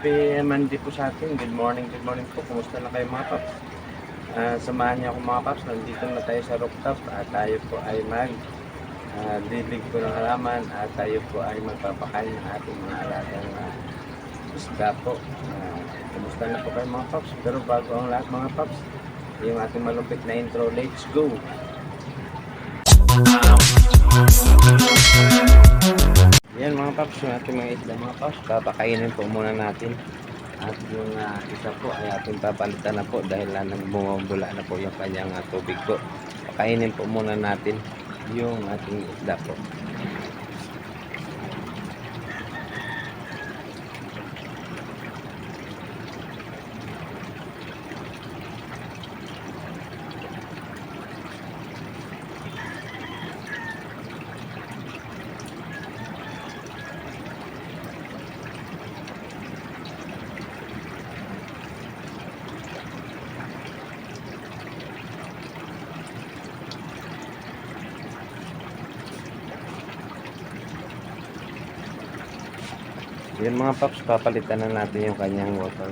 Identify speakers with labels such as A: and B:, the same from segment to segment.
A: Happy Monday po sa atin. Good morning po. Kumusta na kayo mga paps? Samahan niyo ako mga paps. Nandito na tayo sa rooftop at tayo po ay dilig po ng halaman at tayo po ay magpapakain ng ating mga alagang isda po. Kumusta na po kayo mga paps? Pero bago ang lahat mga paps, yung ating malupit na intro, let's go! Yan mga paps, yung ating mga isda mga paps, papakainin po muna natin. At yung isa po ay ating papalitan na po dahil nagbumabula na po yung kanyang tubig po. Pakainin po muna natin yung ating isda po. Yan mga paps, papalitan na natin yung kanyang water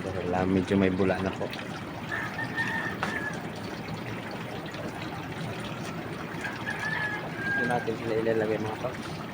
A: dahil medyo may bula na po. Ito natin sila ilalagay mga paps.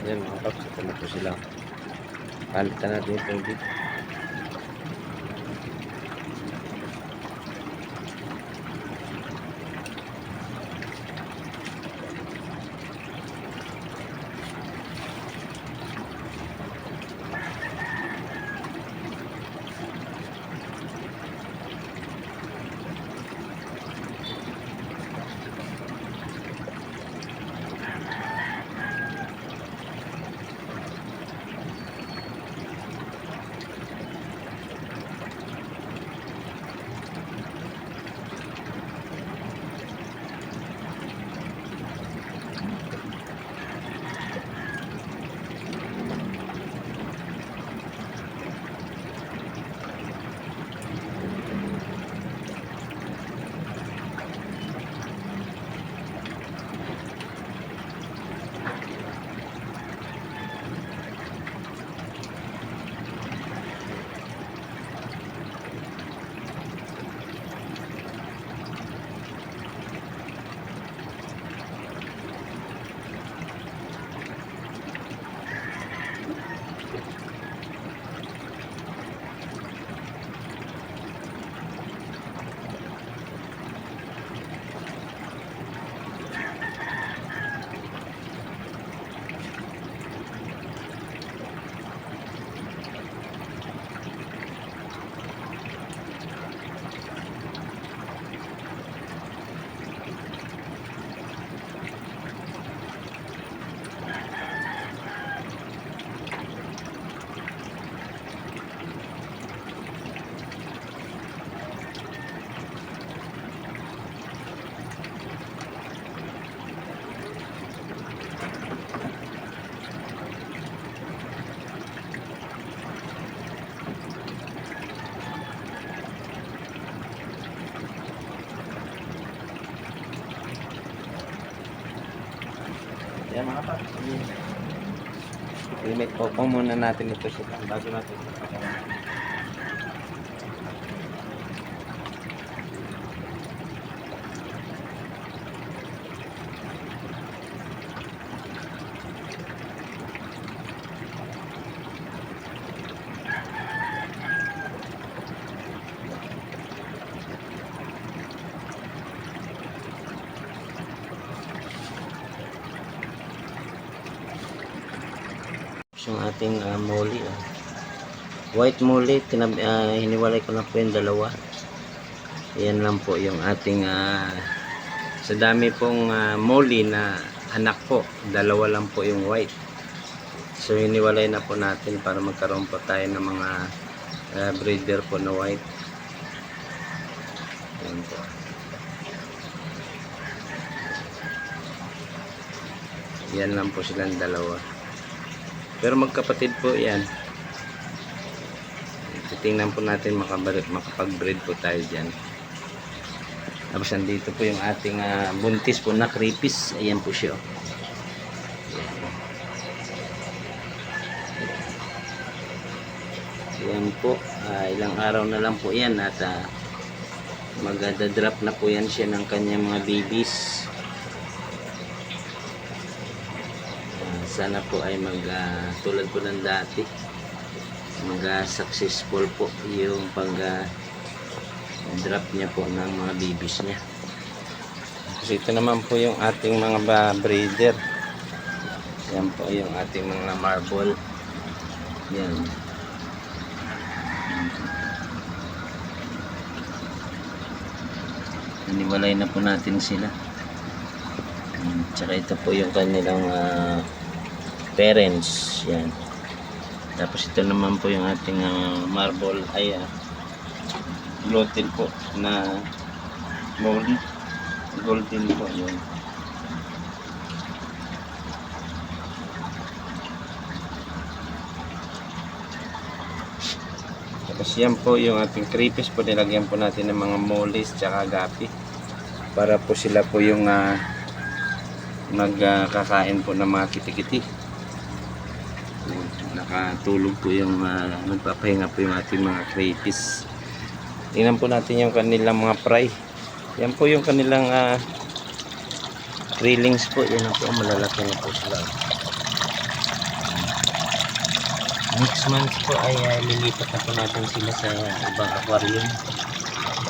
A: Yan mga paps, ito na po sila. Palitan natin yung tubig. Limit po muna natin ito sila bago natin ipapakain. Yung ating moly, white moly, hiniwalay ko na po yung dalawa. Yan lang po yung ating sa dami pong moly na anak po, dalawa lang po yung white. So hiniwalay na po natin para magkaroon po tayo ng mga breeder po na white. Yan po. Yan lang po silang dalawa. Pero magkapatid po yan. Titingnan po natin makapag-breed po tayo dyan. Tapos nandito po yung ating buntis po na crepis. Ayan po siya. Ayan po. Ilang araw na lang po yan at magdadrop na po yan siya ng kanyang mga babies. Sana po ay tulad po ng dati successful po yung drop niya po ng mga babies niya. Kasi ito naman po yung ating mga breeder. Yan po yung ating mga marble. Yan. Naniwalay na po natin sila. Tsaka ito po yung kanilang parents. Yan. Tapos ito naman po yung ating marble ay glotted po na golden po yun. Tapos yan po yung ating crepis po, nilagyan po natin ng mga moles tsaka gapi para po sila po yung magkakain po ng mga kitikiti. Nakatulog po yung nagpapahinga po yung ating mga crepis. Tingnan po natin yung kanilang mga fry. Yan po yung kanilang krillings po. Yan po, malalaki na po sila. Next month po ay lilipat na po natin sila sa ibang aquarium.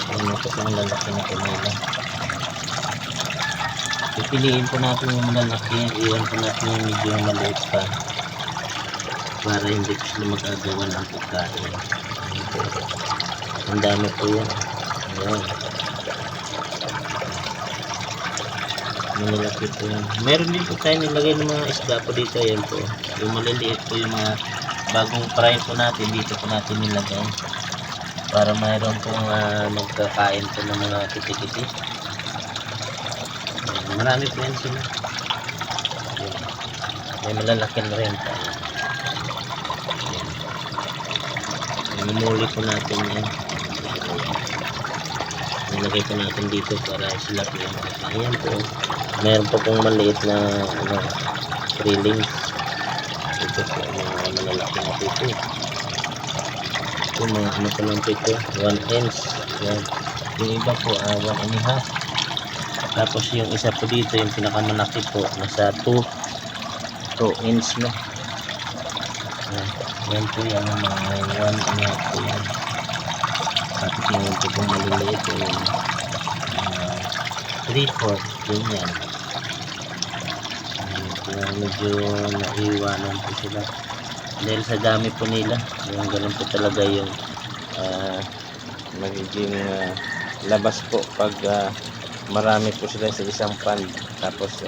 A: Yan po yung lalaki na po nila. Pipiliin po natin yung malalaki. Iwan po natin yung medyo maliit pa para hindi po sila mag-agawan ng pagkain. Ang dami po yan. Ayan. Malalaki po yan. Meron din po tayo nilagay ng mga isda po dito. Ayan po. Yung maliliit po yung mga bagong fry po natin. Dito po natin nilagay. Para mayroon pong magkakain po ng mga kitikiti. Marami po yan sila. Ayan. May malalaki na rin tayo. Namuli po natin yan. Nilagay po natin dito para sila po yung kakain po. Meron po pong maliit na krillings. Ito po mga malalaki na po ito. Ito mga ano po lang po ito, 1 inch. Yan. Yung iba po 1 and a half. Tapos yung isa po dito, yung pinakamalaki po, nasa 2 inch na. Yan po yung mga 1 and a half po yan. Tapos yung po pong maliliit po yung 3/4 yun yan. Kaya medyo naiwanan po sila. Dahil sa dami po nila, yung ganun po talaga yung magiging labas po pag marami po sila sa isang pan. Tapos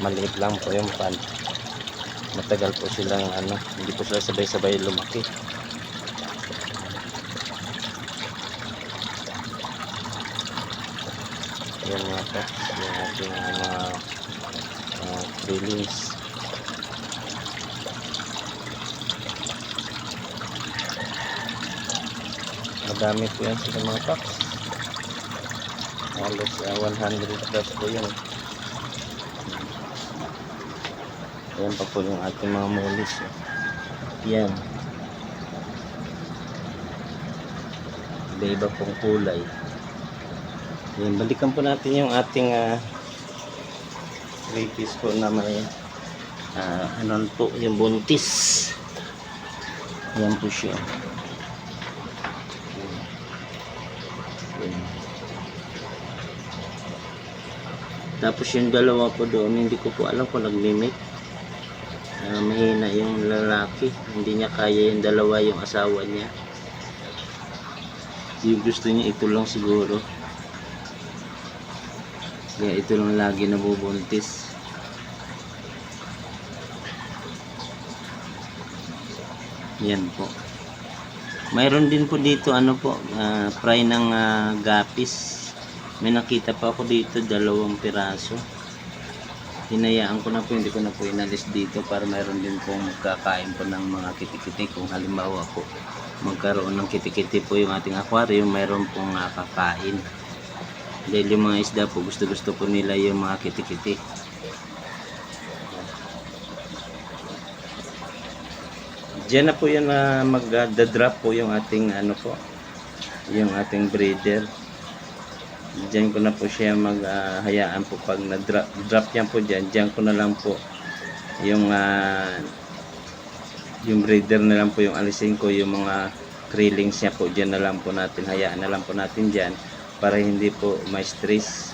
A: maliit lang po yung pan. Matagal po silang hindi po sila sabay-sabay lumaki. Yan mga pets, yung ating mga krillings. Madami po yan sila mga pets. Halos 100 plus po yan.
B: Ayan pa po yung ating mga mulis. Yan. Iba-iba pong kulay. Yan, balikan po natin yung ating 3-piece po na may ano po, yung buntis. Yan po siya. Yan. Tapos yung dalawa po doon, hindi ko po alam kung nag-mimic. Mahina yung lalaki, hindi niya kaya yung dalawa, yung asawa niya. Yung gusto niya ito lang siguro, kaya ito lang lagi nabubuntis. Yan po. Mayroon din po dito ano po, fry ng gapis. May nakita pa ako dito 2 piraso. Hinayaan ko na po, hindi ko na po inalis dito para mayroon din pong magkakain po ng mga kitikiti. Kung halimbawa po magkaroon ng kitikiti po yung ating aquarium, mayroon pong kakain. Dahil yung mga isda po, gusto po nila yung mga kitikiti. Diyan na po yan na magda-drop po yung ating ano po, yung ating breeder. Diyan ko na po siya maghayaan po pag na-drop yan po diyan ko na lang po yung breeder na lang po yung alisin ko, yung mga krillings niya po diyan na lang po natin, hayaan na lang po natin diyan para hindi po may stress.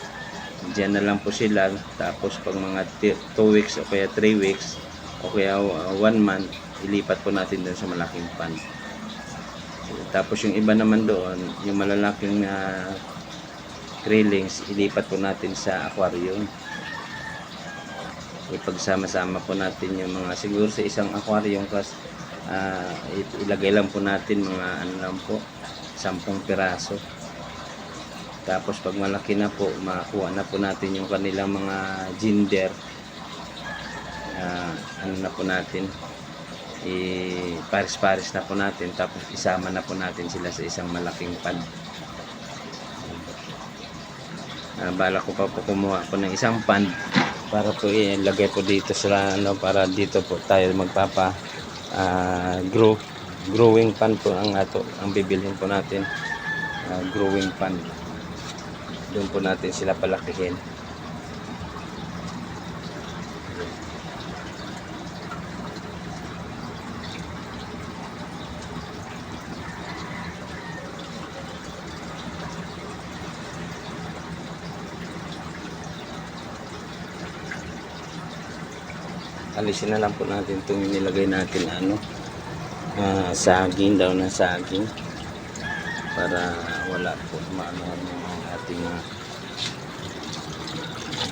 B: Diyan na lang po sila, tapos pag mga 2 weeks o kaya 3 weeks o kaya 1 month, ilipat po natin doon sa malaking pan. Tapos yung iba naman doon, yung malalaking krillings, ilipat po natin sa aquarium. Ipagsama-sama po natin yung mga, siguro sa isang aquarium kasi ilagay lang po natin mga ano lang po, 10 piraso. Tapos pag malaki na po, makuha na po natin yung kanilang mga gender, ano na po natin, pares-pares na po natin, tapos isama na po natin sila sa isang malaking pan. Bala ko pa po kumuha po ng isang pan para po ilagay po dito sa ano, para dito po tayo magpapa growing pan po ang bibilhin po natin, growing pan. Doon po natin sila palakihin. Alisin na lang po natin itong nilagay natin saging daw na saging para wala po maano yung ating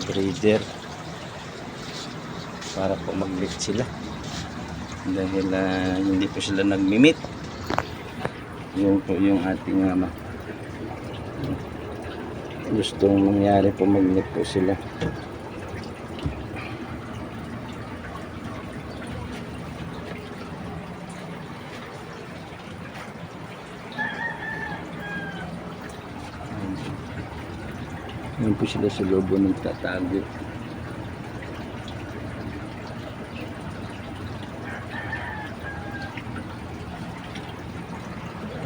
B: breeder, para po mag-meet sila dahil hindi po sila nag-meet. Yung po yung ating gustong mangyari po, mag-meet po sila. Yan po sila sa loob ng tatago.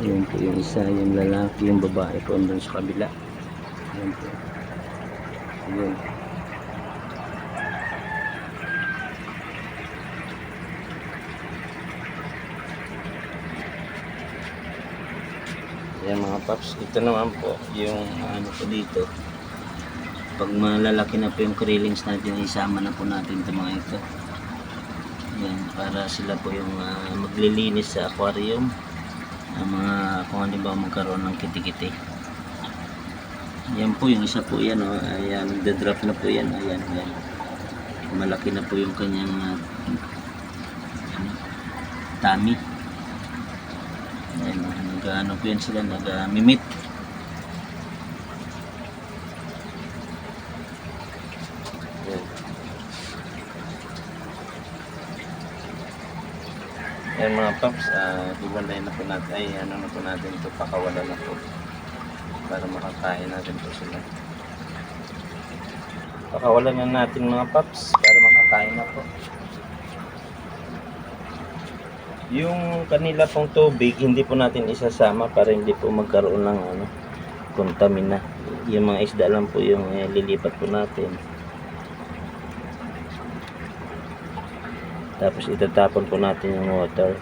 B: Yan po yung isa, yung lalaki, yung babae po andun sa kabila. Yan po. Yan. Yan mga paps, ito naman po yung ano po dito. Pag malalaki na po yung krillings natin, isama na po natin ito mga ito. Yan, para sila po yung maglilinis sa aquarium. Mga kung ano ba magkaroon ng kitikiti. Yan po yung isa po yan, ayan, nagda-drop na po yan, ayan, ayan. Malaki na po yung kanyang tummy. Ayan, nag-ano po yan sila, nag-mimit. Ayan mga paps, hiwalay na po natin, ay ano na po natin ito, pakawalan na po para makakain natin po sila. Pakawalan na natin mga paps para makakain na po. Yung kanila pong tubig, hindi po natin isasama para hindi po magkaroon ng kontamina. Yung mga isda lang po yung lilipat po natin. Tapos itatapon po natin yung water.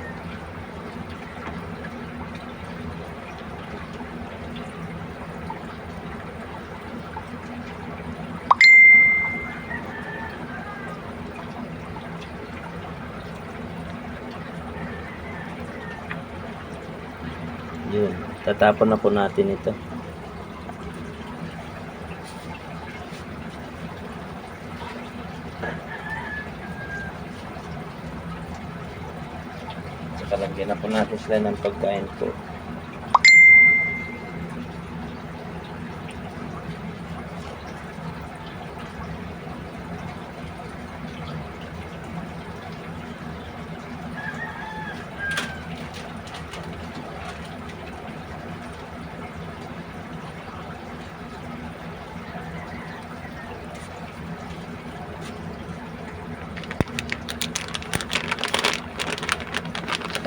B: Yun, tatapon na po natin ito. Saka lagyan na po natin sila ng pagkain po.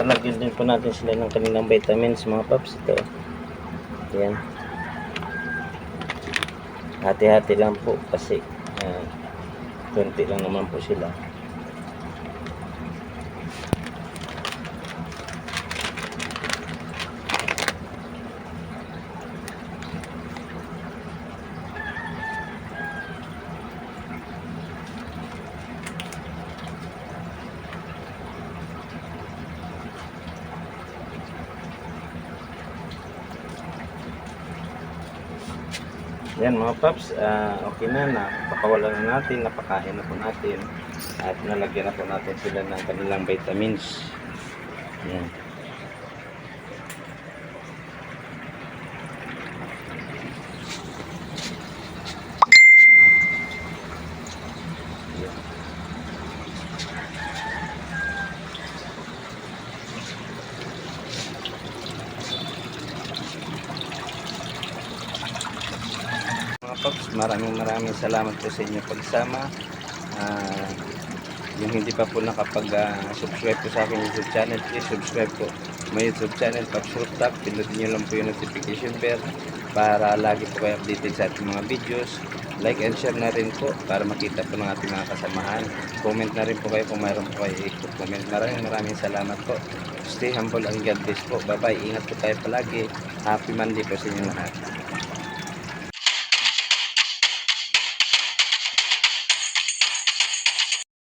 B: Lagyan din po natin sila ng kanilang vitamins mga paps. Ito. Ayan. Hati-hati lang po kasi konti lang naman po sila. Yan mga paps, okay na, napakawalan na natin, napakain na po natin at nalagyan na po natin sila ng kanilang vitamins. Yan. Pops, maraming salamat po sa inyo pagsama. Yung hindi pa po nakapag-subscribe po sa aking YouTube channel, please subscribe po my YouTube channel, Pops Rooftop. Pindutin nyo lang po yung notification bell para lagi po kayo updated sa ating mga videos. Like and share na rin po para makita po ng ating mga kasamahan. Comment na rin po kayo kung mayroon po kayo i-comment. Maraming salamat po. Stay humble and God bless po. Bye bye. Ingat po tayo palagi. Happy Monday po sa inyo lahat.